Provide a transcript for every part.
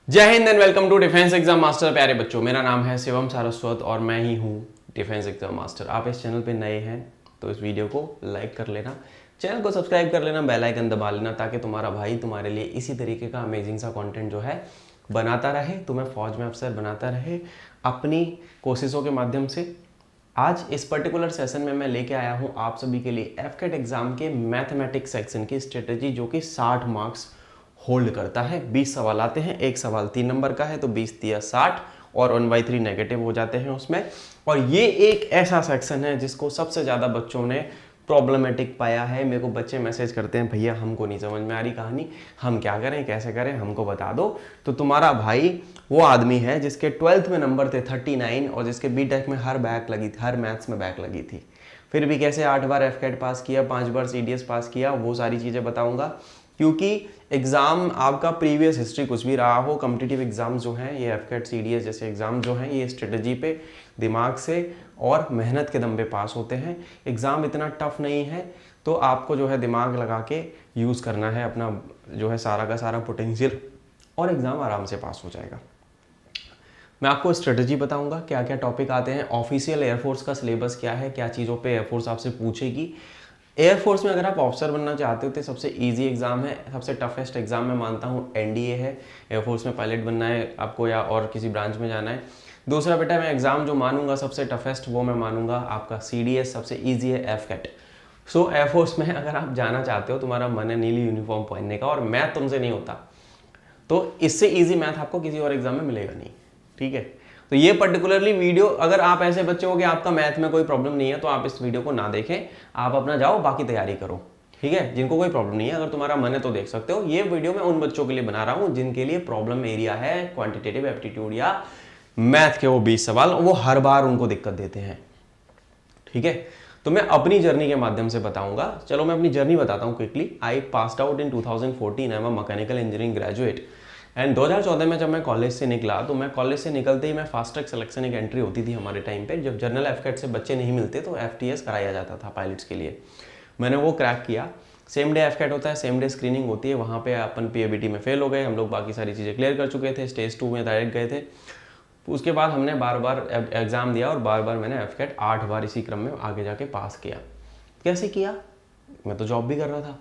जय हिंद and welcome to defence exam master. प्यारे बच्चों, मेरा नाम है शिवम सारस्वत और मैं ही हूँ डिफेंस एग्जाम मास्टर। आप इस चैनल पे नए हैं तो इस वीडियो को लाइक कर लेना, चैनल को सब्सक्राइब कर लेना, बेल आइकन दबा लेना ताकि तुम्हारा भाई तुम्हारे लिए इसी तरीके का अमेजिंग सा कंटेंट जो है बनाता रहे, तुम्हें फौज में अफसर बनाता रहे अपनी कोशिशों के माध्यम से। आज इस पर्टिकुलर सेशन में मैं लेके आया हूँ आप सभी के लिए एफकेट एग्जाम के मैथमेटिक्स सेक्शन की स्ट्रेटेजी, जो कि 60 मार्क्स होल्ड करता है। 20 सवाल आते हैं, एक सवाल 3 नंबर का है तो 20 दिया 60 और 1/3 नेगेटिव हो जाते हैं उसमें। और ये एक ऐसा सेक्शन है जिसको सबसे ज़्यादा बच्चों ने प्रॉब्लमेटिक पाया है। मेरे को बच्चे मैसेज करते हैं, भैया हमको नहीं समझ में आ रही कहानी, हम क्या करें, कैसे करें, हमको बता दो। तो तुम्हारा भाई वो आदमी है जिसके 12th में नंबर थे 39 और जिसके बीटेक में हर बैक लगी थी, हर मैथ्स में बैक लगी थी, फिर भी कैसे 8 बार एफकेट पास किया, 5 बार सीडीएस पास किया, वो सारी चीज़ें बताऊंगा। क्योंकि एग्ज़ाम आपका प्रीवियस हिस्ट्री कुछ भी रहा हो, कॉम्पिटिटिव एग्ज़ाम जो हैं ये एफकेट सीडीएस जैसे एग्ज़ाम जो हैं ये स्ट्रेटजी पे, दिमाग से और मेहनत के दम पे पास होते हैं। एग्ज़ाम इतना टफ नहीं है, तो आपको जो है दिमाग लगा के यूज़ करना है अपना जो है सारा का सारा पोटेंशियल, और एग्ज़ाम आराम से पास हो जाएगा। मैं आपको स्ट्रेटजी बताऊंगा, क्या क्या टॉपिक आते हैं, ऑफिशियल एयरफोर्स का सिलेबस क्या है, क्या चीज़ों पे एयरफोर्स आपसे पूछेगी। एयरफोर्स में अगर आप ऑफिसर बनना चाहते हो तो सबसे इजी एग्ज़ाम है, सबसे टफेस्ट एग्ज़ाम मैं मानता हूँ एनडीए है। एयरफोर्स में पायलट बनना है आपको या और किसी ब्रांच में जाना है। दूसरा बेटा मैं एग्ज़ाम जो मानूंगा सबसे टफेस्ट, वो मैं मानूंगा आपका सीडीएस, सबसे ईजी है एफकेट। सो एयरफोर्स में अगर आप जाना चाहते हो, तुम्हारा मन है नीली यूनिफॉर्म पहनने का और मैथ तुमसे नहीं होता, तो इससे ईजी मैथ आपको किसी और एग्जाम में मिलेगा नहीं। ठीक है, तो ये पर्टिकुलरली वीडियो, अगर आप ऐसे बच्चे हो कि आपका मैथ में कोई प्रॉब्लम नहीं है तो आप इस वीडियो को ना देखें, आप अपना जाओ बाकी तैयारी करो। ठीक है, जिनको कोई प्रॉब्लम नहीं है, अगर तुम्हारा मन है तो देख सकते हो। ये वीडियो मैं उन बच्चों के लिए बना रहा हूं जिनके लिए प्रॉब्लम एरिया है क्वांटिटेटिव एप्टीट्यूड या मैथ के वो 20 सवाल, वो हर बार उनको दिक्कत देते हैं। ठीक है, तो मैं अपनी जर्नी के माध्यम से बताऊंगा। चलो मैं अपनी जर्नी बताता हूँ quickly. I passed out in 2014, I am a mechanical engineering graduate. And 2014 में जब मैं कॉलेज से निकला, तो मैं कॉलेज से निकलते ही मैं फास्ट ट्रैक सिलेक्शन एक एंट्री होती थी हमारे टाइम पे, जब जनरल एफकेट से बच्चे नहीं मिलते तो एफटीएस कराया जाता था पायलट्स के लिए। मैंने वो क्रैक किया। सेम डे एफकेट होता है, सेम डे स्क्रीनिंग होती है, वहाँ पे अपन पीएबीटी में फेल हो गए हम लोग, बाकी सारी चीज़ें क्लियर कर चुके थे, स्टेज 2 में डायरेक्ट गए थे। उसके बाद हमने बार बार एग्ज़ाम दिया और बार बार मैंने एफकेट 8 बार इसी क्रम में आगे जाके पास किया। कैसे किया? मैं तो जॉब भी कर रहा था,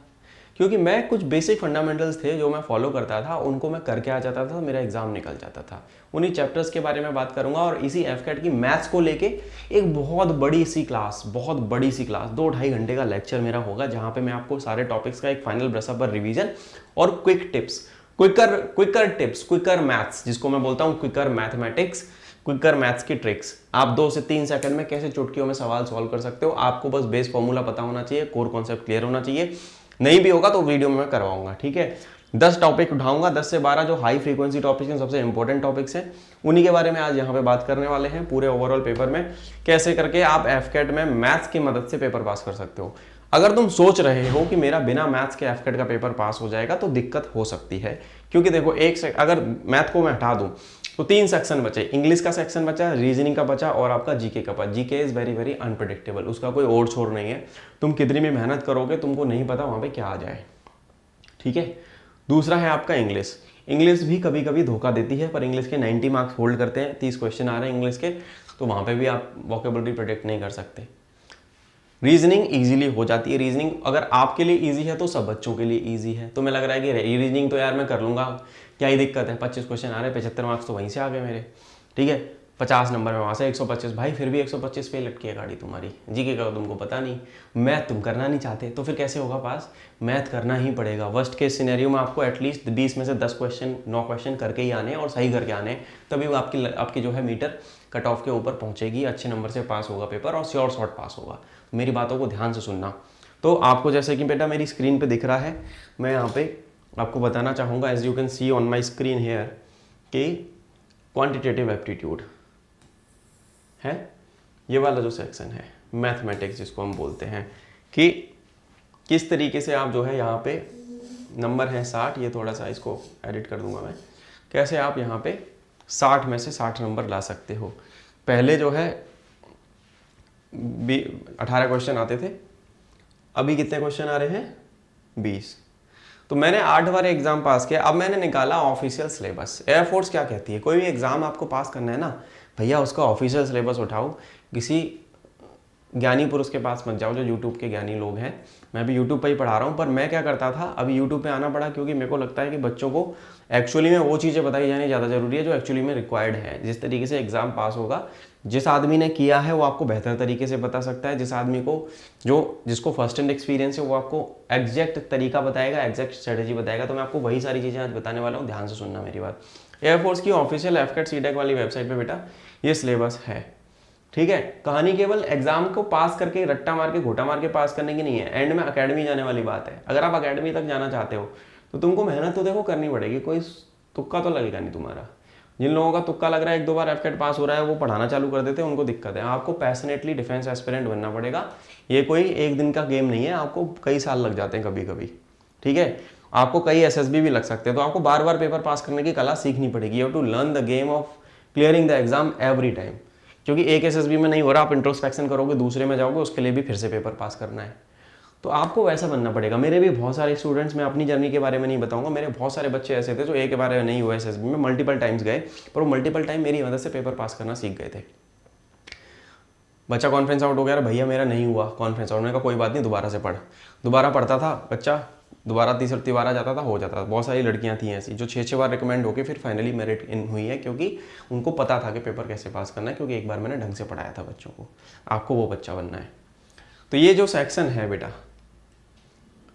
क्योंकि मैं कुछ बेसिक फंडामेंटल्स थे जो मैं फॉलो करता था, उनको मैं करके आ जाता था, मेरा एग्जाम निकल जाता था। उन्हीं चैप्टर्स के बारे में बात करूंगा और इसी एफकेट की मैथ्स को लेके एक बहुत बड़ी सी क्लास, 2-2.5 घंटे का लेक्चर मेरा होगा, जहां पे मैं आपको सारे टॉपिक्स का एक फाइनल ब्रशअप पर रिवीजन और क्विक टिप्स, क्विकर मैथ्स, जिसको मैं बोलता हूँ क्विकर मैथमेटिक्स, क्विकर मैथ्स की ट्रिक्स। आप 2 से 3 सेकंड में कैसे चुटकियों में सवाल सॉल्व कर सकते हो। आपको बस बेस फॉर्मूला पता होना चाहिए, कोर कॉन्सेप्ट क्लियर होना चाहिए। नहीं भी होगा तो वीडियो में मैं करवाऊंगा। ठीक है, 10 टॉपिक उठाऊंगा, 10 से 12 जो हाई फ्रीक्वेंसी टॉपिक्स हैं, सबसे इंपॉर्टेंट टॉपिक्स हैं, उन्हीं के बारे में आज यहाँ पे बात करने वाले हैं। पूरे ओवरऑल पेपर में कैसे करके आप एफकेट में मैथ्स की मदद से पेपर पास कर सकते हो। अगर तुम सोच रहे हो कि मेरा बिना मैथ्स के एफकेट का पेपर पास हो जाएगा, तो दिक्कत हो सकती है। क्योंकि देखो, अगर मैथ को मैं हटा दूं तो 3 सेक्शन बचे, इंग्लिश का सेक्शन बचा, रीजनिंग का बचा और आपका जीके का बचा। GK is very very unpredictable, उसका कोई और छोर नहीं है, तुम कितनी भी मेहनत करोगे तुमको नहीं पता वहां पे क्या आ जाए। ठीक है, दूसरा है आपका इंग्लिश। इंग्लिश भी कभी कभी धोखा देती है, पर इंग्लिश के 90 मार्क्स होल्ड करते हैं, 30 क्वेश्चन आ रहे हैं इंग्लिश के, तो वहां पे भी आप वोकेबलरी प्रेडिक्ट नहीं कर सकते। रीजनिंग इजीली हो जाती है। रीजनिंग अगर आपके लिए इजी है तो सब बच्चों के लिए इजी है। तो मैं लग रहा है कि रीजनिंग तो यार मैं कर लूंगा, क्या ही दिक्कत है, 25 क्वेश्चन आ रहे हैं, 75 मार्क्स तो वहीं से आ गए मेरे। ठीक है, 50 नंबर में वहाँ से 125, भाई फिर भी 125 पे लटकी है गाड़ी तुम्हारी। जीके का तुमको पता नहीं, मैथ तुम करना नहीं चाहते, तो फिर कैसे होगा पास? मैथ करना ही पड़ेगा। वर्स्ट केस सिनेरियो में आपको एटलीस्ट 20 में से 10 क्वेश्चन, 9 क्वेश्चन करके ही आने और सही करके आने, तभी वो आपकी जो है मीटर कट ऑफ के ऊपर पहुंचेगी, अच्छे नंबर से पास होगा पेपर और श्योर शॉट पास होगा। मेरी बातों को ध्यान से सुनना। तो आपको जैसे कि बेटा मेरी स्क्रीन पे दिख रहा है, मैं यहाँ पे आपको बताना चाहूँगा, as you can see on my screen here, कि क्वांटिटेटिव एप्टीट्यूड है ये वाला जो सेक्शन है, मैथमेटिक्स जिसको हम बोलते हैं, कि किस तरीके से आप जो है यहाँ पे नंबर है 60, ये थोड़ा सा इसको एडिट कर दूंगा मैं, कैसे आप यहाँ पे 60 में से 60 नंबर ला सकते हो। पहले जो है 18 क्वेश्चन आते थे, अभी कितने क्वेश्चन आ रहे हैं? 20। तो मैंने 8 बार एग्जाम पास किया। अब मैंने निकाला ऑफिशियल सिलेबस। एयरफोर्स क्या कहती है, कोई भी एग्जाम आपको पास करना है ना भैया, उसका ऑफिशियल सिलेबस उठाओ, किसी ज्ञानी पुरुष के पास मत जाओ जो यूट्यूब के ज्ञानी लोग हैं। मैं भी यूट्यूब पर ही पढ़ा रहा हूँ, पर मैं क्या करता था, अभी यूट्यूब पे आना पड़ा क्योंकि मेरे को लगता है कि बच्चों को एक्चुअली में वो चीज़ें बताई जानी ज़्यादा ज़रूरी है जो एक्चुअली में रिक्वायर्ड है। जिस तरीके से एग्जाम पास होगा, जिस आदमी ने किया है वो आपको बेहतर तरीके से बता सकता है। जिस आदमी को जिसको फर्स्ट हैंड एक्सपीरियंस है वो आपको एग्जैक्ट तरीका बताएगा, एग्जैक्ट स्ट्रेटेजी बताएगा। तो मैं आपको वही सारी चीज़ें आज बताने वाला हूँ, ध्यान से सुनना मेरी बात। एयरफोर्स की ऑफिशियल एफकेट सीटेक वाली वेबसाइट पे बेटा ये सिलेबस है, ठीक है। कहानी केवल एग्जाम को पास करके, रट्टा मार के, घोटा मार के पास करने की नहीं है, एंड में अकेडमी जाने वाली बात है। अगर आप अकेडमी तक जाना चाहते हो तो तुमको मेहनत तो देखो करनी पड़ेगी, कोई तुक्का तो लगेगा नहीं तुम्हारा। जिन लोगों का तुक्का लग रहा है, 1-2 बार एफकेट पास हो रहा है, वो पढ़ाना चालू कर देते हैं, उनको दिक्कत है। आपको पैशनेटली डिफेंस एस्पिरेंट बनना पड़ेगा। ये कोई एक दिन का गेम नहीं है, आपको कई साल लग जाते हैं कभी कभी, ठीक है। आपको कई एसएसबी भी लग सकते हैं, तो आपको बार बार पेपर पास करने की कला सीखनी पड़ेगी। You have to learn the game of clearing the exam every time. क्योंकि एक एसएसबी में नहीं हो रहा, आप इंट्रोस्पेक्शन करोगे, दूसरे में जाओगे, उसके लिए भी फिर से पेपर पास करना है। तो आपको वैसा बनना पड़ेगा। मेरे भी बहुत सारे स्टूडेंट्स, मैं अपनी जर्नी के बारे में नहीं बताऊंगा, मेरे बहुत सारे बच्चे ऐसे थे जो एक बार नहीं हुए एसएसबी में, मल्टीपल टाइम्स गए, पर वो मल्टीपल टाइम मेरी मदद से पेपर पास करना सीख गए थे। बच्चा कॉन्फ्रेंस आउट हो गया, भैया मेरा नहीं हुआ कॉन्फ्रेंस आउट। मैंने कहा कोई बात नहीं, दोबारा से पढ़। दोबारा पढ़ता था बच्चा, दोबारा तीसरी बार आ जाता था, हो जाता था। बहुत सारी लड़कियां थी ऐसी जो 6-6 बार रिकमेंड होकर फिर फाइनली मेरिट इन हुई है, क्योंकि उनको पता था कि पेपर कैसे पास करना है, क्योंकि एक बार मैंने ढंग से पढ़ाया था बच्चों को। आपको वो बच्चा बनना है। तो ये जो सेक्शन है बेटा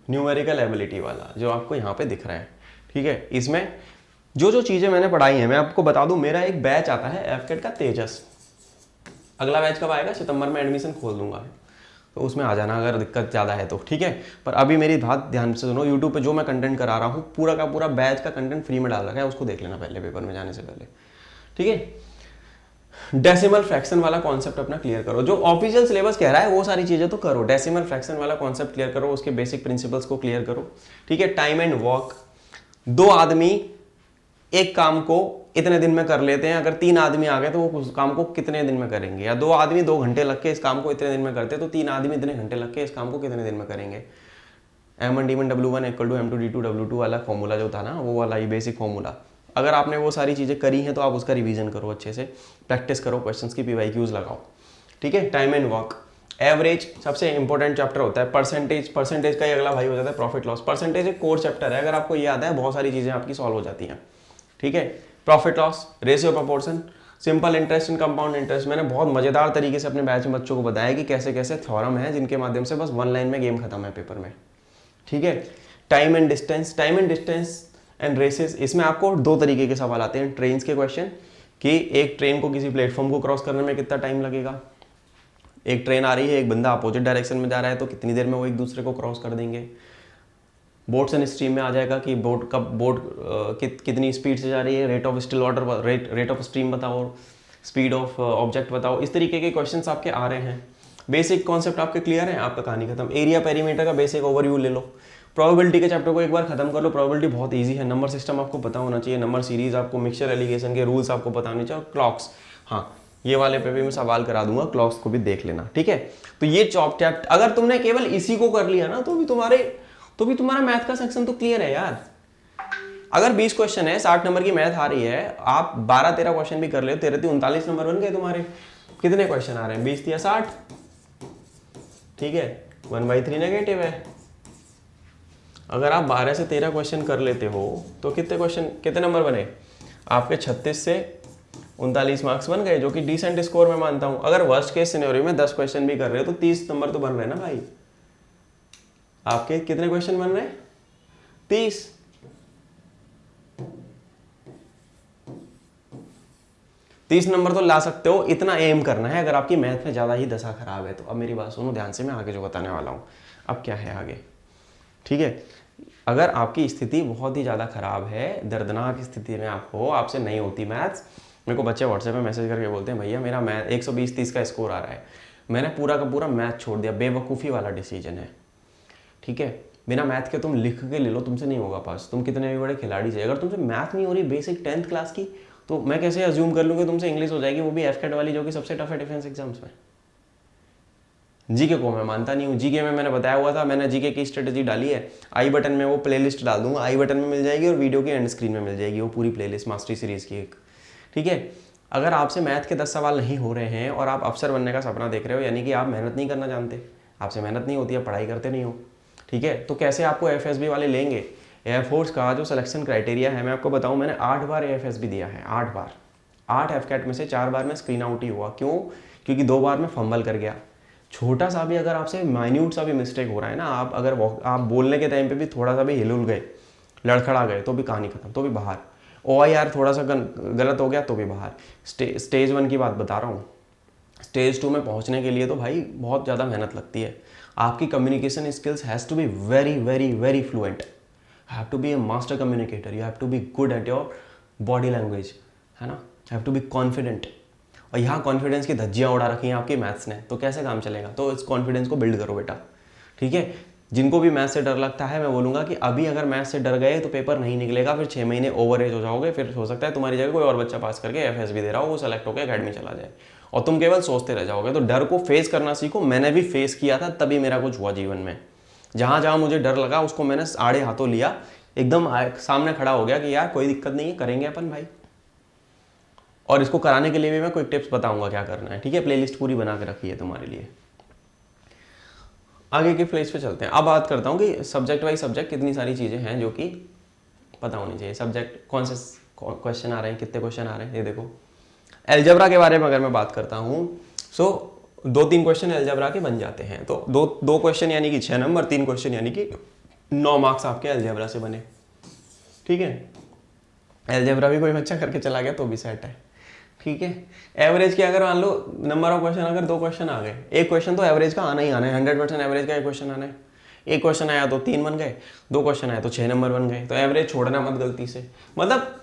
न्यूमेरिकल एबिलिटी वाला, जो आपको यहाँ पे दिख रहा है, ठीक है, इसमें जो जो चीज़ें मैंने पढ़ाई हैं, मैं आपको बता दूं, मेरा एक बैच आता है एफकेट का तेजस। अगला बैच कब आएगा? सितंबर में एडमिशन खोल दूंगा, तो उसमें आ जाना अगर दिक्कत ज़्यादा है तो, ठीक है। पर अभी मेरी बात ध्यान से सुनो, यूट्यूब पे जो मैं कंटेंट करा रहा हूँ, पूरा का पूरा बैच का कंटेंट फ्री में डाल रखा है, उसको देख लेना पहले पेपर में जाने से पहले, ठीक है। डेसिमल फ्रैक्शन वाला कॉन्सेप्ट अपना क्लियर करो। जो ऑफिशियल सिलेबस कह रहा है वो सारी चीज़ें तो करो, डेसिमल फ्रैक्शन वाला कॉन्सेप्ट क्लियर करो, उसके बेसिक प्रिंसिपल्स को क्लियर करो, ठीक है। टाइम एंड वर्क, 2 आदमी एक काम को इतने दिन में कर लेते हैं, अगर 3 आदमी आ गए तो वो उस काम को कितने दिन में करेंगे, या 2 आदमी 2 घंटे लग के इस काम को इतने दिन में करते हैं, तो 3 आदमी इतने घंटे लग के इस काम को कितने दिन में करेंगे। M1D1 W1 = M2D2 W2 वाला फॉर्मूला जो था ना, वो वाला ही बेसिक फॉर्मूला, अगर आपने वो सारी चीज़ें करी हैं तो आप उसका रिवीजन करो, अच्छे से प्रैक्टिस करो, क्वेश्चंस की PYQs लगाओ, ठीक है। टाइम एंड वर्क, एवरेज सबसे इंपॉर्टेंट चैप्टर होता है। परसेंटेज का ही अगला भाई हो जाता है प्रॉफिट लॉस। परसेंटेज एक कोर चैप्टर है, अगर आपको ये आता है बहुत सारी चीज़ें आपकी सॉल्व हो जाती हैं, ठीक है। Profit loss, ratio proportion, simple interest and compound interest, मैंने बहुत मजेदार तरीके से अपने बैच में बच्चों को बताया कि कैसे कैसे थ्योरम है जिनके माध्यम से बस 1 लाइन में गेम खत्म है पेपर में, ठीक है। Time and distance and races, इसमें आपको 2 तरीके के सवाल आते हैं ट्रेन के क्वेश्चन, कि एक ट्रेन को किसी प्लेटफॉर्म को क्रॉस करने में कितना टाइम लगेगा। एक ट्रेन आ रही है, एक बंदा अपोजिट डायरेक्शन में जा रहा है, तो कितनी देर में वो एक दूसरे को क्रॉस कर देंगे। बोट्स एंड स्ट्रीम में आ जाएगा कि बोट कितनी स्पीड से जा रही है, rate of still water, rate of stream बताओ, स्पीड ऑफ ऑब्जेक्ट बताओ। इस तरीके के क्वेश्चन आपके आ रहे हैं। बेसिक कॉन्सेप्ट आपके क्लियर है, आपका कहानी खत्म। एरिया पेरीमीटर का बेसिक ओवरव्यू ले लो। प्रोबेबिलिटी के चैप्टर को एक बार खत्म कर लो। प्रोबेबिलिटी बहुत इजी है। नंबर सिस्टम आपको पता होना चाहिए, नंबर सीरीज आपको, मिक्सचर एलिगेशन के रूल्स आपको पता होने चाहिए, क्लॉक्स, हाँ ये वाले पे भी मैं सवाल करा दूंगा, क्लॉक्स को भी देख लेना, ठीक है। तो ये चैप्टर अगर तुमने केवल इसी को कर लिया ना, तो भी तुम्हारा मैथ का सेक्शन तो क्लियर है यार। अगर 20 क्वेश्चन है, 60 नंबर की मैथ आ रही है, आप 12-13 क्वेश्चन भी कर ले, 13-39 नंबर बन गए तुम्हारे। कितने क्वेश्चन आ रहे हैं? 20 या 60, ठीक है, 1/3 नेगेटिव है। अगर आप 12 से 13 क्वेश्चन कर लेते हो तो कितने नंबर बने आपके? 36 से 39 मार्क्स बन गए, जो कि डिसेंट स्कोर मैं मानता हूं। अगर वर्स्ट केस सिनेरियो में 10 क्वेश्चन भी कर रहे हो तो 30 नंबर तो बन रहे हैं ना भाई। आपके कितने क्वेश्चन बन रहे हैं? 30 नंबर तो ला सकते हो, इतना एम करना है अगर आपकी मैथ में ज़्यादा ही दशा खराब है तो। अब मेरी बात सुनो ध्यान से, मैं आगे जो बताने वाला हूँ। अब क्या है आगे, ठीक है। अगर आपकी स्थिति बहुत ही ज़्यादा खराब है, दर्दनाक स्थिति में आप हो, आपसे नहीं होती मैथ्स, मेरे को बच्चे व्हाट्सएप पे मैसेज करके बोलते हैं भैया मेरा मैथ 120-30 का स्कोर आ रहा है, मैंने पूरा का पूरा मैथ छोड़ दिया। बेवकूफ़ी वाला डिसीजन है, ठीक है। बिना मैथ के तुम लिख के ले लो, तुमसे नहीं होगा पास, तुम कितने भी बड़े खिलाड़ी से। अगर तुमसे मैथ नहीं हो रही बेसिक 10th क्लास की, तो मैं कैसे अज्यूम कर लूँ कि तुमसे इंग्लिश हो जाएगी, वो भी एफकेट वाली, जो कि सबसे टफ है डिफेंस एग्जाम्स में। जीके को मैं मानता नहीं हूँ। जीके में मैंने बताया हुआ था, मैंने जीके की स्ट्रेटेजी डाली है, आई बटन में वो प्लेलिस्ट डाल दूंगा, आई बटन में मिल जाएगी और वीडियो के एंड स्क्रीन में मिल जाएगी वो पूरी प्लेलिस्ट मास्टरी सीरीज़ की एक। ठीक है, अगर आपसे मैथ के 10 सवाल नहीं हो रहे हैं और आप अफसर बनने का सपना देख रहे हो, यानी कि आप मेहनत नहीं करना जानते, आपसे मेहनत नहीं होती है, पढ़ाई करते नहीं हो। ठीक है, तो कैसे आपको एफएसबी वाले लेंगे? एयरफोर्स का जो सिलेक्शन क्राइटेरिया है, मैं आपको बताऊं, मैंने 8 बार एफएसबी दिया है, 8 बार। 8 एफकैट में से 4 बार में स्क्रीन आउट ही हुआ। क्यों? क्योंकि 2 बार में फंबल कर गया। छोटा सा भी अगर आपसे माइन्यूट सा भी मिस्टेक हो रहा है ना, आप अगर आप बोलने के टाइम पे भी थोड़ा सा भी हिल गए, लड़खड़ा गए, तो भी कहानी खत्म, तो भी बाहर। OIR थोड़ा सा गलत हो गया तो भी बाहर। स्टेज 1 की बात बता रहा हूँ। स्टेज 2 में पहुँचने के लिए तो भाई बहुत ज़्यादा मेहनत लगती है। आपकी communication skills has to be very very very fluent, have to be a master communicator, you have to be good at your body language, है ना, हैव टू बी कॉन्फिडेंट। और यहाँ कॉन्फिडेंस की धज्जियाँ उड़ा रखी हैं आपकी मैथ्स ने, तो कैसे काम चलेगा? तो इस कॉन्फिडेंस को बिल्ड करो बेटा। ठीक है, जिनको भी मैथ्स से डर लगता है, मैं बोलूँगा कि अभी अगर मैथ्स से डर गए तो पेपर नहीं निकलेगा, फिर 6 महीने ओवर एज हो जाओगे, फिर हो सकता है तुम्हारी जगह कोई और बच्चा पास करके एफएसबी दे रहा हो, वो सेलेक्ट होकर अकेडमी चला जाए और तुम केवल सोचते रह जाओगे। तो डर को फेस करना सीखो। मैंने भी फेस किया था, तभी मेरा कुछ हुआ जीवन में। जहाँ जहाँ मुझे डर लगा उसको मैंने आड़े हाथों लिया, एकदम सामने खड़ा हो गया कि यार कोई दिक्कत नहीं है, करेंगे अपन भाई। और इसको कराने के लिए भी मैं कोई टिप्स बताऊंगा क्या करना है। ठीक है, प्लेलिस्ट पूरी बना के रखी है तुम्हारे लिए। आगे की प्लेस पे चलते हैं। अब बात करता हूँ कि सब्जेक्ट वाइज सब्जेक्ट कितनी सारी चीज़ें हैं जो कि पता होनी चाहिए। सब्जेक्ट कौन से क्वेश्चन आ रहे हैं, कितने क्वेश्चन आ रहे हैं, ये देखो। एल्जेब्रा के बारे में अगर मैं बात करता हूँ, सो 2-3 क्वेश्चन एल्जेब्रा के बन जाते हैं। तो दो क्वेश्चन यानी कि 6 नंबर, 3 क्वेश्चन यानी कि 9 मार्क्स आपके एल्जेब्रा से बने। ठीक है, एल्जेब्रा भी कोई बच्चा करके चला गया तो भी सेट है। ठीक है, एवरेज की अगर मान लो नंबर ऑफ क्वेश्चन, अगर 2 क्वेश्चन आ गए, एक क्वेश्चन तो एवरेज का आना ही आना है, 100% एवरेज का एक क्वेश्चन आना है। एक क्वेश्चन आया तो 3 बन गए, 2 क्वेश्चन आया तो 6 नंबर बन गए। तो एवरेज छोड़ना मत गलती से। मतलब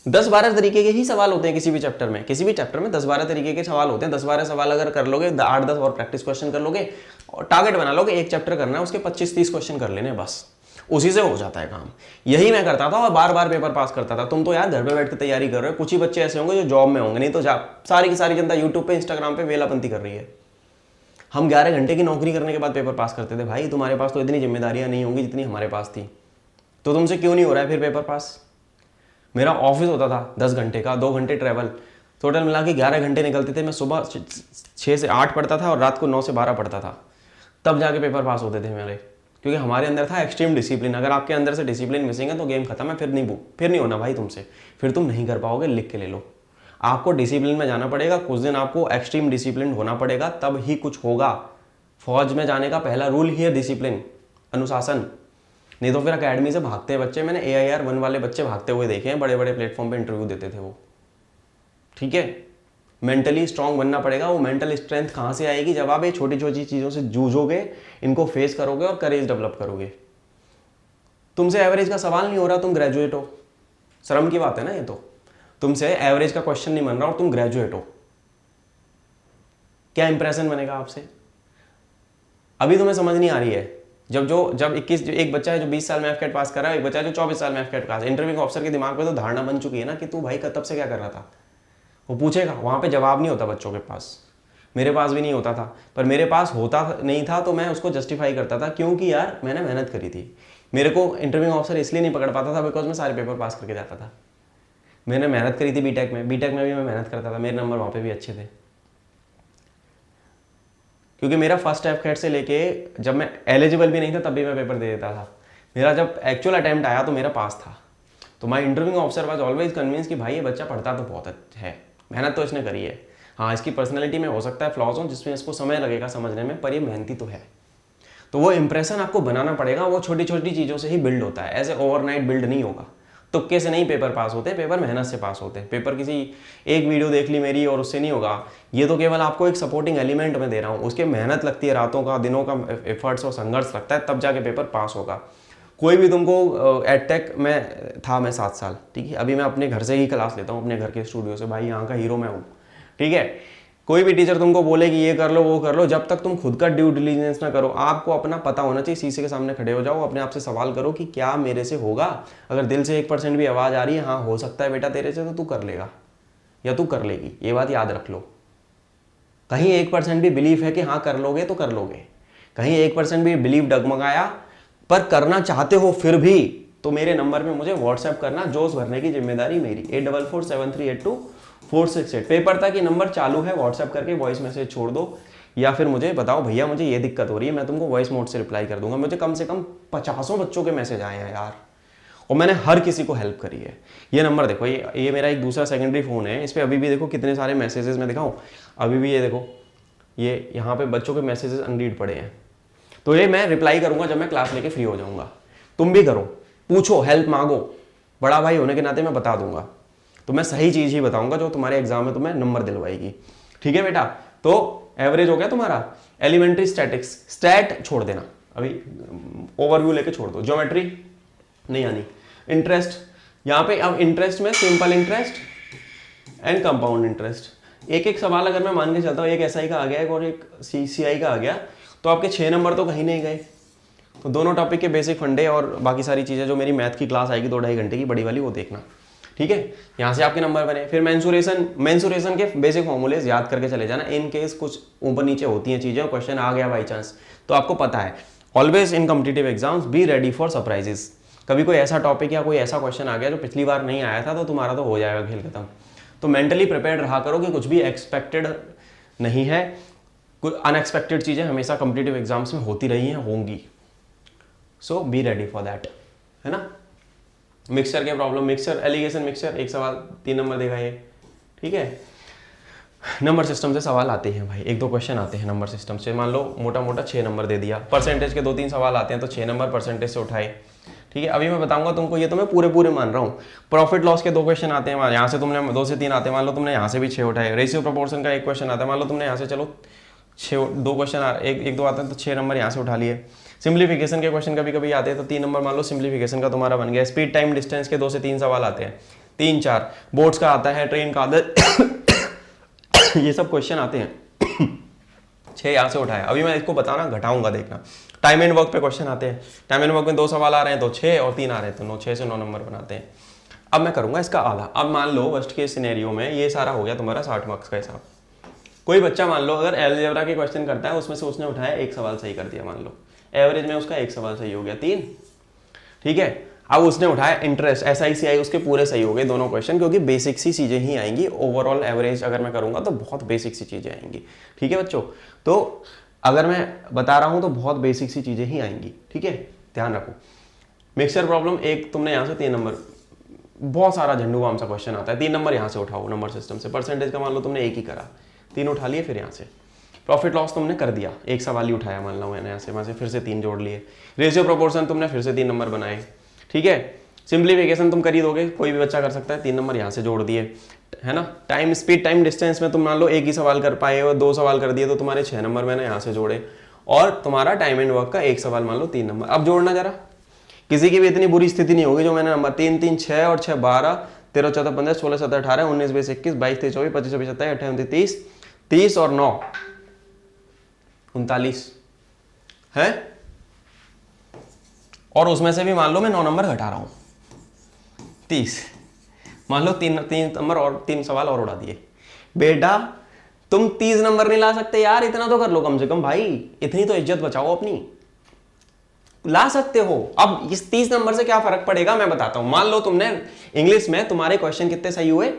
10-12 तरीके के ही सवाल होते हैं किसी भी चैप्टर में। किसी भी चैप्टर में 10-12 तरीके के सवाल होते हैं। 10-12 सवाल अगर कर लोगे, 8-10 और प्रैक्टिस क्वेश्चन कर लोगे और टारगेट बना लोगे, एक चैप्टर करना है, उसके 25-30 क्वेश्चन कर लेने, बस उसी से हो जाता है काम। यही मैं करता था और बार बार पेपर पास करता था। तुम तो यार घर पे बैठ के तैयारी कर रहे हो, कुछ ही बच्चे ऐसे होंगे जो जॉब में होंगे, नहीं तो सारी की सारी जनता यूट्यूब पे, इंस्टाग्राम पे वेलापंती कर रही है। हम 11 घंटे की नौकरी करने के बाद पेपर पास करते थे। भाई तुम्हारे पास तो इतनी जिम्मेदारियां नहीं होंगी जितनी हमारे पास थी, तो तुमसे क्यों नहीं हो रहा है फिर पेपर पास? मेरा ऑफिस होता था 10 घंटे का, 2 घंटे ट्रैवल, टोटल मिला के 11 घंटे निकलते थे। मैं सुबह 6 से 8 पढ़ता था और रात को 9 से 12 पढ़ता था, तब जाके पेपर पास होते थे मेरे। क्योंकि हमारे अंदर था एक्सट्रीम डिसिप्लिन। अगर आपके अंदर से डिसिप्लिन मिसिंग है तो गेम खत्म है, फिर नहीं होना भाई तुमसे, फिर तुम नहीं कर पाओगे। लिख के ले लो, आपको डिसिप्लिन में जाना पड़ेगा। कुछ दिन आपको एक्सट्रीम डिसिप्लिन होना पड़ेगा, तब ही कुछ होगा। फौज में जाने का पहला रूल ही है डिसिप्लिन, अनुशासन। नहीं तो फिर अकेडमी से भागते हैं बच्चे। मैंने AIR 1 वाले बच्चे भागते हुए देखे हैं, बड़े बड़े प्लेटफॉर्म पे इंटरव्यू देते थे वो। ठीक है, मेंटली स्ट्रांग बनना पड़ेगा। वो मेंटल स्ट्रेंथ कहाँ से आएगी? जब आप ये छोटी छोटी चीज़ों से जूझोगे, इनको फेस करोगे और करेज डेवलप करोगे। तुमसे एवरेज का सवाल नहीं हो रहा, तुम ग्रेजुएट हो, शर्म की बात है ना ये तो। तुमसे एवरेज का क्वेश्चन नहीं बन रहा और तुम ग्रेजुएट हो, क्या इंप्रेशन बनेगा आपसे? अभी तुम्हें समझ नहीं आ रही है। जब एक बच्चा है जो 20 साल में एफकेट पास कर रहा है, एक बच्चा है जो 24 साल में एफकेट पास, इंटरव्यू ऑफिसर के दिमाग में तो धारणा बन चुकी है ना कि तू भाई तब से क्या कर रहा था। वो पूछेगा, वहाँ पे जवाब नहीं होता बच्चों के पास। मेरे पास भी नहीं होता था, पर मेरे पास होता नहीं था तो मैं उसको जस्टिफाई करता था, क्योंकि यार मैंने मेहनत करी थी। मेरे को इंटरव्यू ऑफिसर इसलिए नहीं पकड़ पाता था बिकॉज मैं सारे पेपर पास करके जाता था। मैंने मेहनत करी थी बीटेक में भी मैं मेहनत करता था, मेरे नंबर वहाँ पे भी अच्छे थे। क्योंकि मेरा फर्स्ट एफकेट से लेके जब मैं एलिजिबल भी नहीं था तब भी मैं पेपर दे देता था। मेरा जब एक्चुअल अटेम्प्ट आया तो मेरा पास था। तो my interview officer was always convince कि भाई ये बच्चा पढ़ता तो बहुत है, मेहनत तो इसने करी है। हाँ, इसकी पर्सनैलिटी में हो सकता है फ्लॉज हो जिसमें इसको समय लगेगा समझने में, पर ये मेहनती तो है। तो वो इंप्रेशन आपको बनाना पड़ेगा। वो छोटी छोटी चीज़ों से ही बिल्ड होता है, ऐसे ओवरनाइट बिल्ड नहीं होगा। तुक्के से नहीं पेपर पास होते, पेपर मेहनत से पास होते हैं। पेपर किसी एक वीडियो देख ली मेरी और उससे नहीं होगा। ये तो केवल आपको एक सपोर्टिंग एलिमेंट में दे रहा हूँ, उसके मेहनत लगती है, रातों का दिनों का एफर्ट्स और संघर्ष लगता है, तब जाके पेपर पास होगा। कोई भी तुमको एडटेक में था मैं 7 साल, ठीक है, अभी मैं अपने घर से ही क्लास लेता हूँ, अपने घर के स्टूडियो से। भाई यहाँ का हीरो मैं हूँ, ठीक है। कोई भी टीचर तुमको बोले कि ये कर लो वो कर लो, जब तक तुम खुद का ड्यू डिलीजेंस ना करो, आपको अपना पता होना चाहिए। शीशे के सामने खड़े हो जाओ, अपने आप से सवाल करो कि क्या मेरे से होगा। अगर दिल से 1% भी आवाज़ आ रही है, हाँ हो सकता है बेटा तेरे से, तो तू कर लेगा या तू कर लेगी, ये बात याद रख लो। कहीं 1% भी बिलीव है कि हाँ कर लोगे तो कर लोगे, कहीं 1% भी बिलीव डगमगाया पर करना चाहते हो फिर भी, तो मेरे नंबर पे मुझे व्हाट्सएप करना, जोश भरने की जिम्मेदारी मेरी। 8447382468 पेपर तक ये नंबर चालू है, व्हाट्सएप करके वॉइस मैसेज छोड़ दो, या फिर मुझे बताओ भैया मुझे ये दिक्कत हो रही है, मैं तुमको वॉइस मोड से रिप्लाई कर दूंगा। मुझे कम से कम 50 बच्चों के मैसेज आए हैं यार, और मैंने हर किसी को हेल्प करी है। ये नंबर देखो, ये मेरा एक दूसरा सेकेंडरी फ़ोन है, इस पर अभी भी देखो कितने सारे मैसेजेस मैं दिखाऊं, अभी भी ये देखो, ये यहाँ पे बच्चों के मैसेजेस अनरीड पड़े हैं। तो ये मैं रिप्लाई करूंगा जब मैं क्लास लेके फ्री हो जाऊंगा। तुम भी करो, पूछो, हेल्प मांगो, बड़ा भाई होने के नाते मैं बता दूंगा। तो मैं सही चीज़ ही बताऊंगा जो तुम्हारे एग्जाम में तुम्हें नंबर दिलवाएगी। ठीक है बेटा, तो एवरेज हो गया तुम्हारा। एलिमेंट्री स्टैटिक्स, स्टैट छोड़ देना अभी, ओवरव्यू लेके छोड़ दो, ज्योमेट्री नहीं आनी। इंटरेस्ट, यहाँ पे अब इंटरेस्ट में simple interest and compound interest, एक एक सवाल अगर मैं मान के चलता हूँ, एक एसआई का आ गया और एक सीसीआई का आ गया, तो आपके 6 नंबर तो कहीं नहीं गए। तो दोनों टॉपिक के बेसिक फंडे और बाकी सारी चीज़ें जो मेरी मैथ की क्लास आएगी 2-2.5 घंटे की बड़ी वाली, वो देखना। ठीक है, यहाँ से आपके नंबर बने। फिर मेंसुरेशन के बेसिक फॉर्मूलेज याद करके चले जाना, इन केस कुछ ऊपर नीचे होती हैं चीज़ें और क्वेश्चन आ गया बाई चांस तो आपको पता है। Always in competitive exams be ready for surprises. कभी कोई ऐसा टॉपिक या कोई ऐसा क्वेश्चन आ गया जो पिछली बार नहीं आया था, तो तुम्हारा तो हो जाएगा खेल खत्म। तो मेंटली प्रिपेयर्ड रहा करो कि कुछ भी एक्सपेक्टेड नहीं है, कुछ अनएक्सपेक्टेड चीज़ें हमेशा कॉम्पिटिटिव एग्जाम्स में होती रही हैं, होंगी। सो बी रेडी फॉर दैट, है ना। मिक्सचर के प्रॉब्लम, मिक्सचर एलिगेशन मिक्सचर, एक सवाल 3 नंबर देगा ये। ठीक है, नंबर सिस्टम से सवाल आते हैं भाई, 1-2 क्वेश्चन आते हैं नंबर सिस्टम से। मान लो मोटा मोटा 6 नंबर दे दिया, परसेंटेज के 2-3 सवाल आते हैं तो 6 नंबर परसेंटेज से उठाए। ठीक है, अभी मैं बताऊंगा तुमको, ये तो मैं पूरे मान रहा हूँ। प्रॉफिट लॉस के 2 क्वेश्चन आते हैं, यहाँ से तुमने 2 से 3 आते हैं, मान लो तुमने यहाँ से भी 6 उठाए। रेशियो प्रोपोर्शन का 1 क्वेश्चन आता है, मान लो तुमने यहाँ से चलो 2 क्वेश्चन, 1-2 आते हैं तो 6 नंबर यहाँ से उठा लिए। सिंप्लीफिकेशन के क्वेश्चन कभी कभी आते हैं तो 3 नंबर मान लो सिंप्लीफिकेशन का तुम्हारा बन गया। स्पीड टाइम डिस्टेंस के 2 से 3 सवाल आते हैं, 3-4। बोर्ड्स का आता है, ट्रेन का आता है ये सब क्वेश्चन आते हैं 6 यहाँ से उठाया। अभी मैं इसको बताना घटाऊंगा, देखना। टाइम एंड वर्क पे क्वेश्चन आते हैं, टाइम एंड वर्क में 2 सवाल आ रहे हैं तो 6 और 3 आ रहे हैं तो 6 से 9 नंबर बनाते हैं। अब मैं करूंगा इसका आधा। अब मान लो वर्स्ट केस सिनेरियो में ये सारा हो गया तुम्हारा 60 मार्क्स का हिसाब। कोई बच्चा मान लो अगर अलजेब्रा के क्वेश्चन करता है, उसमें से उसने उठाया 1 सवाल सही कर दिया, मान लो एवरेज में उसका 1 सवाल सही हो गया, 3। ठीक है, अब उसने उठाया इंटरेस्ट, SICI, उसके पूरे सही हो गए दोनों क्वेश्चन, क्योंकि बेसिक सी चीजें ही आएंगी। ओवरऑल एवरेज अगर मैं करूंगा तो बहुत बेसिक सी चीजें आएंगी। ठीक है बच्चों, तो अगर मैं बता रहा हूं तो बहुत बेसिक सी चीजें ही आएंगी। ठीक है, ध्यान रखो। मिक्सचर प्रॉब्लम, एक तुमने यहाँ से 3 नंबर, बहुत सारा झंडू बाम सा क्वेश्चन आता है, 3 नंबर यहाँ से उठाओ नंबर सिस्टम से। परसेंटेज का मान लो तुमने 1 ही करा, 3 उठा लिए। फिर यहाँ से प्रॉफिट लॉस तुमने कर दिया, 1 सवाल ही उठाया मान लो मैंने, यहाँ से वहाँ से फिर से 3 जोड़ लिए। रेशियो प्रोपोर्शन तुमने फिर से 3 नंबर बनाए। ठीक है, सिंप्लीफिकेशन तुम कर ही दोगे, कोई भी बच्चा कर सकता है, 3 नंबर यहाँ से जोड़ दिए, है ना। टाइम स्पीड टाइम डिस्टेंस में तुम मान लो 1 ही सवाल कर पाए और 2 सवाल कर दिए तो तुम्हारे 6 नंबर मैंने यहाँ से जोड़े। और तुम्हारा टाइम एंड वर्क का 1 सवाल मान लो 3 नंबर। अब जोड़ना जरा, किसी की भी इतनी बुरी स्थिति नहीं होगी जो मैंने नंबर 3-3 6 और 6 12 13 14 15 16 17 18 19 20 21 22 23 24 25 26 27 28 29 30 30 और 9 39 है। और उसमें से भी मान लो मैं 9 नंबर घटा रहा हूं, 30। मान लो 3 नंबर और 3 सवाल और उड़ा दिए। बेटा तुम 30 नंबर नहीं ला सकते यार, इतना तो कर लो कम से कम भाई, इतनी तो इज्जत बचाओ अपनी। ला सकते हो। अब इस 30 नंबर से क्या फर्क पड़ेगा मैं बताता हूं। मान लो तुमने इंग्लिश में तुम्हारे क्वेश्चन कितने सही हुए,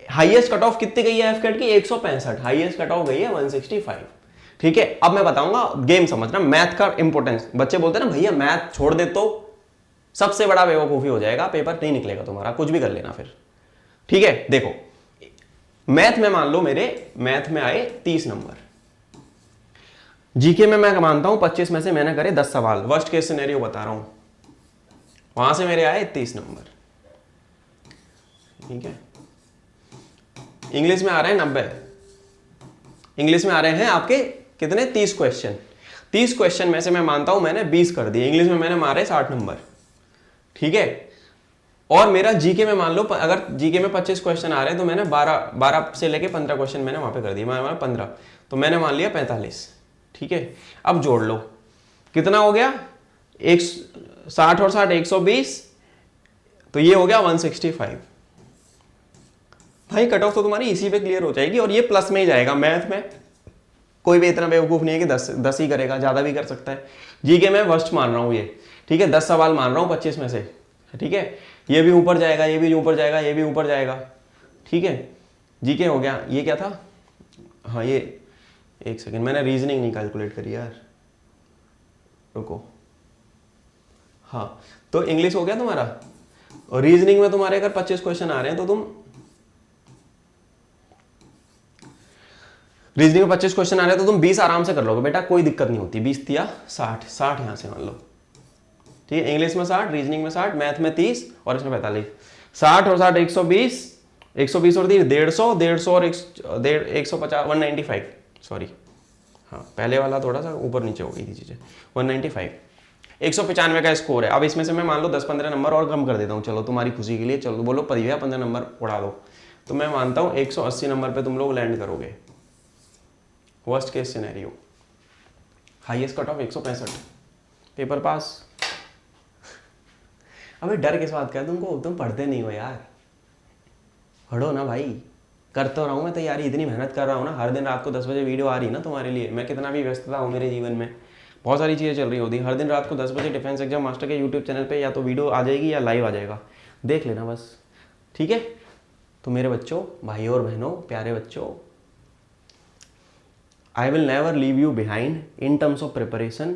हाईएस्ट कट ऑफ कितनी गई है एफकेट की, 165, हाईएस्ट कट ऑफ गई है 165। ठीक है, अब मैं बताऊंगा, गेम समझना, मैथ का इंपॉर्टेंस। बच्चे बोलते हैं ना भैया मैथ छोड़ दे तो सबसे बड़ा बेवकूफी हो जाएगा, पेपर नहीं निकलेगा तुम्हारा, कुछ भी कर लेना फिर। ठीक है, देखो मैथ में मान लो मेरे मैथ में आए 30 नंबर, जीके में मैं मानता हूं 25 में से मैंने करे 10 सवाल, वर्स्ट केस सिनेरियो बता रहा हूं, वहां से मेरे आए 30 नंबर। ठीक है, इंग्लिश में आ रहे हैं 90, इंग्लिश में आ रहे हैं आपके कितने, 30 क्वेश्चन। 30 क्वेश्चन में से मैं मानता हूं मैंने 20 कर दिए, इंग्लिश में मैंने मारे 60 नंबर। ठीक है, और मेरा जीके में मान लो अगर जीके में 25 क्वेश्चन आ रहे हैं तो मैंने 12 से लेके 15 क्वेश्चन मैंने वहां पे कर दिए, मैंने 15, तो मैंने मान लिया 45। ठीक है, अब जोड़ लो कितना हो गया, 60 और 60 120, तो ये हो गया 165। भाई कट ऑफ तो तुम्हारी इसी पे क्लियर हो जाएगी और ये प्लस में ही जाएगा मैथ में। कोई भी इतना बेवकूफ़ नहीं है कि 10 ही करेगा, ज़्यादा भी कर सकता है। जीके में वर्स्ट मान रहा हूँ ये, ठीक है, 10 सवाल मान रहा हूँ 25 में से, ठीक है। ये भी ऊपर जाएगा, ये भी ऊपर जाएगा, ये भी ऊपर जाएगा, ठीक है। जीके हो गया। ये क्या था? हाँ ये, एक सेकेंड, मैंने रीजनिंग नहीं कैलकुलेट करी यार, रुको। हाँ तो इंग्लिश हो गया तुम्हारा, और रीजनिंग में तुम्हारे अगर 25 क्वेश्चन आ रहे हैं तो तुम रीजनिंग में 25 क्वेश्चन आ रहे हैं तो तुम 20 आराम से कर लोगे बेटा, कोई दिक्कत नहीं होती। 20 या 60 यहाँ से मान लो, ठीक है। इंग्लिश में 60, रीजनिंग में 60, मैथ में 30 और इसमें 45। 60 और 60 120, 120 और 30 150 और 150 195, सॉरी हाँ पहले वाला थोड़ा सा ऊपर नीचे हो गई थी चीज़ें। 195, 195 का स्कोर है। अब इसमें से मैं मान लो 10-15 नंबर और कम कर देता हूँ, चलो तुम्हारी खुशी के लिए, चलो बोलो 15 नंबर उड़ा दो, तो मैं मानता हूँ 180 नंबर पे तुम लोग लैंड करोगे, worst case scenario. Highest cut off 165, paper pass. अबे डर किस बात का है तुमको, तुम पढ़ते नहीं हो यार, पढ़ो ना भाई। कर तो रहा हूँ मैं तैयारी, इतनी मेहनत कर रहा हूँ ना, हर दिन रात को 10 बजे वीडियो आ रही ना तुम्हारे लिए। मैं कितना भी व्यस्तता हूँ मेरे जीवन में, बहुत सारी चीज़ें चल रही होती है। हर दिन रात को 10 बजे डिफेंस एग्जाम मास्टर के यूट्यूब चैनल पे या तो वीडियो आ जाएगी या लाइव आ जाएगा, देख लेना बस, ठीक है। तो मेरे बच्चों, भाई और बहनों, प्यारे बच्चों, I will never leave you behind in terms of preparation,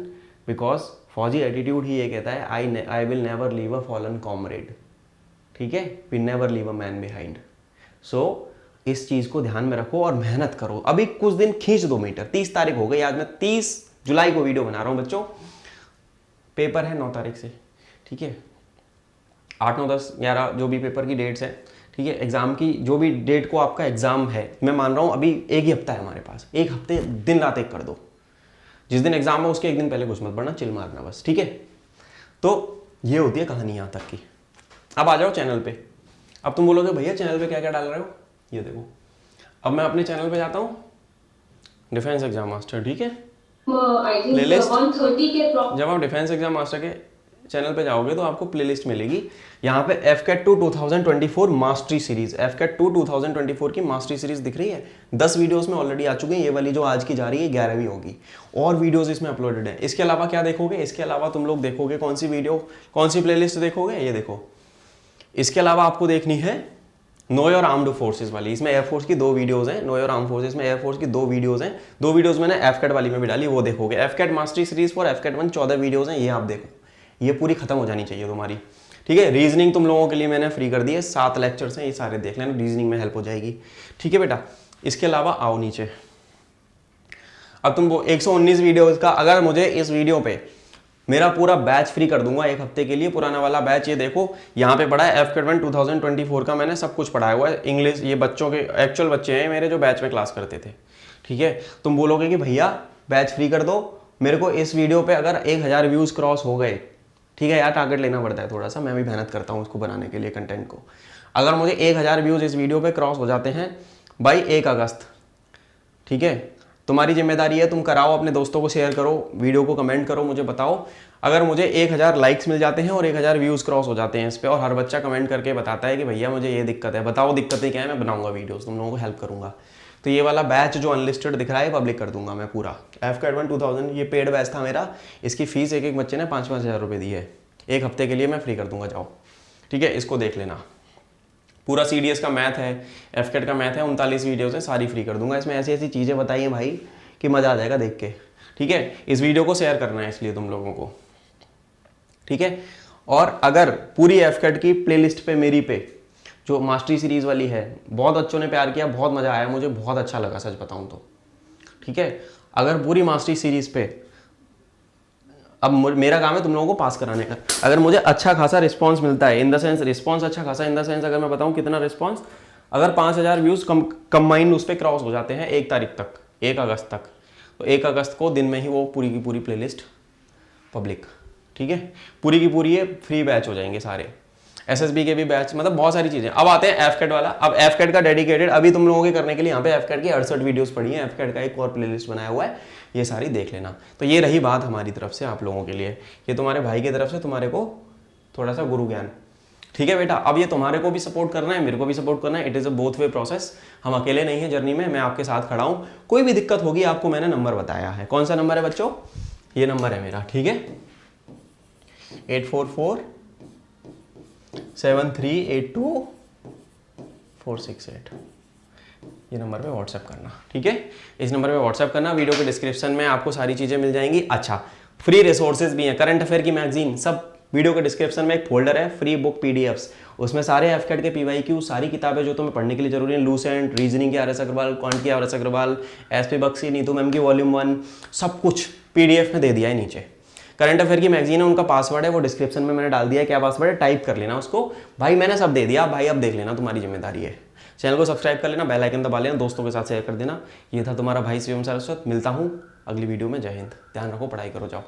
because फौजी एटीट्यूड ही ये कहता है, I will never leave a fallen comrade, ठीक है, we never leave a man behind. So इस चीज़ को ध्यान में रखो और मेहनत करो। अभी कुछ दिन खींच दो मीटर, 30 तारीख हो गई, आज मैं 30 जुलाई को वीडियो बना रहा हूँ बच्चों, पेपर है 9 तारीख से, ठीक है। 8, 9, 10, 11 जो भी पेपर की डेट्स हैं, ठीक है। एग्जाम की जो भी डेट को आपका एग्जाम है, मैं मान रहा हूँ अभी 1 ही हफ्ता है हमारे पास, 1 हफ्ते दिन रात एक कर दो। जिस दिन एग्जाम है उसके 1 दिन पहले कुछ मत पढ़ना, चिल मारना बस, ठीक है। तो ये होती है कहानी यहाँ तक की। अब आ जाओ चैनल पे। अब तुम बोलोगे भैया चैनल पे क्या क्या डाल रहे हो, ये देखो। अब मैं अपने चैनल पे जाता हूँ, डिफेंस एग्जाम मास्टर, ठीक है, प्लेलिस्ट। जब आप डिफेंस एग्जाम मास्टर के चैनल पे जाओगे तो आपको प्लेलिस्ट मिलेगी। यहाँ पे FCAT 2 2024 मास्टरी सीरीज, FCAT 2 2024 की मास्टरी सीरीज दिख रही है। 10 वीडियोस में ऑलरेडी आ चुके हैं, ये वाली जो आज की जा रही है 11वीं होगी, और वीडियोस इसमें अपलोडेड है। इसके अलावा क्या देखोगे, इसके अलावा तुम लोग देखोगे कौन सी वीडियो, कौन सी प्लेलिस्ट देखोगे, ये देखो। इसके अलावा आपको देखनी है नो योर आर्म्ड फोर्सेज वाली, इसमें एयरफोर्स की 2 वीडियोस हैं। नो योर आर्म फोर्सेज में एयरफोर्स की 2 वीडियोस हैं। 2 वीडियोस मैंने FCAT वाली में भी डाली, वो देखोगे। FCAT mastery series for FCAT 1 14 videos हैं, ये आप देखो, ये पूरी खत्म हो जानी चाहिए तुम्हारी, ठीक है। रीजनिंग तुम लोगों के लिए मैंने फ्री कर दी है, 7 लेक्चर्स हैं, ये सारे देख लेना, रीजनिंग में हेल्प हो जाएगी, ठीक है बेटा। इसके अलावा आओ नीचे। अब तुम 119 वीडियोज का, अगर मुझे इस वीडियो पे मेरा पूरा बैच फ्री कर दूंगा 1 हफ्ते के लिए, पुराना वाला बैच, ये देखो यहाँ पे पढ़ा है FCAT 1 2024 का, मैंने सब कुछ पढ़ाया हुआ है। इंग्लिश, ये बच्चों के एक्चुअल बच्चे हैं मेरे जो बैच में क्लास करते थे, ठीक है। तुम बोलोगे कि भैया बैच फ्री कर दो, मेरे को इस वीडियो पे अगर 1000 व्यूज क्रॉस हो गए, ठीक है यार, टारगेट लेना पड़ता है थोड़ा सा, मैं भी मेहनत करता हूँ उसको बनाने के लिए कंटेंट को। अगर मुझे 1000 व्यूज इस वीडियो पे क्रॉस हो जाते हैं बाई 1 अगस्त, ठीक है, तुम्हारी जिम्मेदारी है, तुम कराओ, अपने दोस्तों को शेयर करो, वीडियो को कमेंट करो, मुझे बताओ। अगर मुझे 1000 लाइक्स मिल जाते हैं और 1000 व्यूज़ क्रॉस हो जाते हैं इस पर, और हर बच्चा कमेंट करके बताता है कि भैया मुझे ये दिक्कत है, बताओ दिक्कतें क्या है, मैं बनाऊंगा वीडियोस, तुम लोगों को हेल्प करूंगा। तो ये वाला बैच जो अनलिस्टेड दिख रहा है पब्लिक कर दूंगा मैं पूरा। FCAT 1 2000 ये पेड बैच था मेरा, इसकी फीस एक एक बच्चे ने 5-5 हज़ार रुपये दी है, 1 हफ्ते के लिए मैं फ्री कर दूंगा, जाओ, ठीक है। इसको देख लेना, पूरा CDS का मैथ है, FCAT का मैथ है, 39 वीडियोज़ हैं, सारी फ्री कर दूंगा। इसमें ऐसी ऐसी चीज़ें बताई हैं भाई कि मज़ा आ जाएगा देख के, ठीक है। इस वीडियो को शेयर करना है इसलिए तुम लोगों को, ठीक है। और अगर पूरी FCAT की प्लेलिस्ट पे मेरी पे जो मास्टरी सीरीज वाली है, बहुत बच्चों ने प्यार किया, बहुत मज़ा आया, मुझे बहुत अच्छा लगा सच बताऊं तो, ठीक है। अगर पूरी मास्टरी सीरीज पे, अब मेरा काम है तुम लोगों को पास कराने का, अगर मुझे अच्छा खासा रिस्पांस मिलता है, इन द सेंस रिस्पांस अच्छा खासा, इन द सेंस अगर मैं बताऊं कितना रिस्पांस, अगर 5000 व्यूज़ कंबाइंड उस पर क्रॉस हो जाते हैं 1 तारीख तक, 1 अगस्त तक, तो 1 अगस्त को दिन में ही वो पूरी की पूरी प्लेलिस्ट पब्लिक, ठीक है, पूरी की पूरी ये फ्री बैच हो जाएंगे सारे, SSB के भी बैच, मतलब बहुत सारी चीज़ें। अब आते हैं FCAT वाला। अब FCAT का डेडिकेटेड अभी तुम लोगों के करने के लिए यहाँ पे FCAT की 68 वीडियोस पड़ी हैं, FCAT का एक और प्लेलिस्ट बनाया हुआ है, ये सारी देख लेना। तो ये रही बात हमारी तरफ से आप लोगों के लिए, ये तुम्हारे भाई की तरफ से तुम्हारे को थोड़ा सा गुरु ज्ञान, ठीक है बेटा, अब ये तुम्हारे को भी सपोर्ट करना है, मेरे को भी सपोर्ट करना है। It is a both way process. हम अकेले नहीं है जर्नी में, मैं आपके साथ खड़ा हूँ। कोई भी दिक्कत होगी आपको मैंने नंबर बताया है। कौन सा नंबर है बच्चों? ये नंबर है मेरा, ठीक है, 8447382468। ये नंबर पे व्हाट्सएप करना, ठीक है। इस नंबर पे व्हाट्सएप करना। वीडियो के डिस्क्रिप्शन में आपको सारी चीज़ें मिल जाएंगी। अच्छा, फ्री रिसोर्सेज भी हैं, करंट अफेयर की मैगजीन सब वीडियो के डिस्क्रिप्शन में एक फोल्डर है, फ्री बुक पीडीएफ्स, उसमें सारे एफकेट के पीवाईक्यू, सारी किताबें जो तुम्हें पढ़ने के लिए जरूरी है, लूसेंट, रीजनिंग के आर.एस. अग्रवाल, क्वांट की आर.एस. अग्रवाल, एसपी बख्शी, नीतू मैम की वॉल्यूम 1, सब कुछ पीडीएफ में दे दिया है नीचे। करंट अफेयर की मैगजीन है, उनका पासवर्ड है वो डिस्क्रिप्शन में मैंने डाल दिया है। क्या पासवर्ड है? टाइप कर लेना उसको। भाई मैंने सब दे दिया, भाई अब देख लेना, तुम्हारी जिम्मेदारी है। चैनल को सब्सक्राइब कर लेना, बेल आइकन दबा लेना, दोस्तों के साथ शेयर कर देना। ये था तुम्हारा भाई शिवम सारस्वत। मिलता हूँ अगली वीडियो में। जय हिंद। ध्यान रखो, पढ़ाई करो, जाओ।